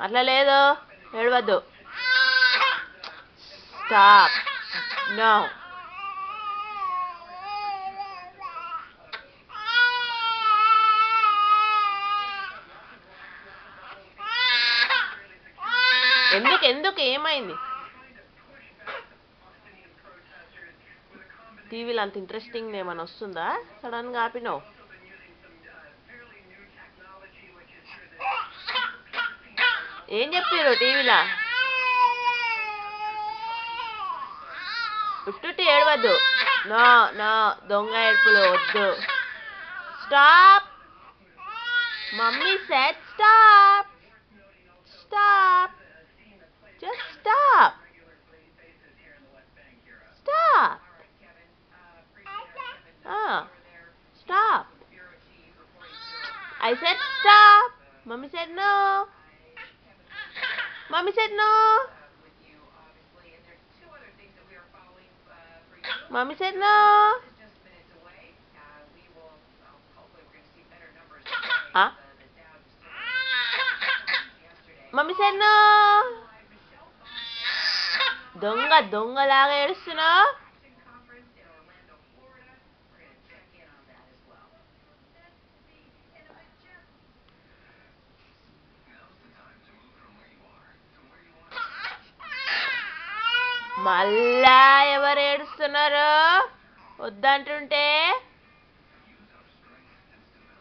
అట్లా లేదు, ఏడవద్దు. స్టాప్. నో. ఎందుకు ఏమైంది? టీవీలో అంత ఇంట్రెస్టింగ్ ఏమైనా వస్తుందా? సడన్గా ఆపినావు. ఏం చెప్పారు టీవీలో? ఉట్టుట్టి ఏడవద్దు. నో నో, దొంగ ఏడుపులు వద్దు. Stop. Mummy said stop. Stop. Just stop. Stop. Stop. I said stop. Mommy said no. Mommy said no. Mommy said no. Huh? Mommy said no. దొంగలాగా ఏడుస్తున్నావు. మళ్ళా ఎవరు ఏడుస్తున్నారు? వద్దంటుంటే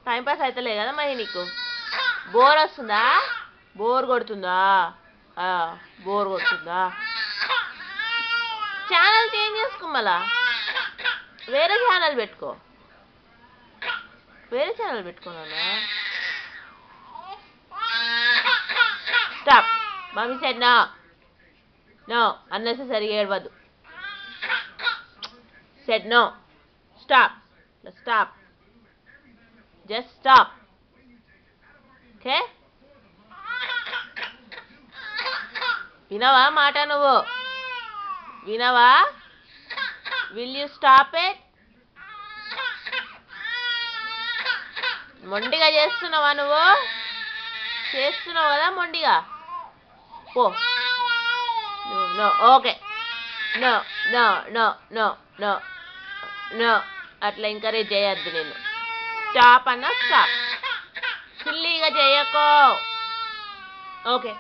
టైంపాస్ అవుతలే కదా మరి నీకు? బోర్ వస్తుందా? బోర్ కొడుతుందా? ఛానల్ చేంజ్ చేసుకో, మళ్ళా వేరే ఛానల్ పెట్టుకో. నాన్న. Stop. Mummy said no. No, unnecessary ఏడవద్దు. Said no. Stop. Stop. Just stop. Okay? వినవా మాట నువ్వు? వినవా? Will you stop it? మొండిగా చేస్తున్నావా నువ్వు? చేస్తున్నావు కదా మొండిగా. పో. No, okay. No. అట్లా ఎంకరేజ్ చేయొద్దు నేను. స్టాప్ అన్నా స్టాప్. సిల్లీగా చేయకో. ఓకే.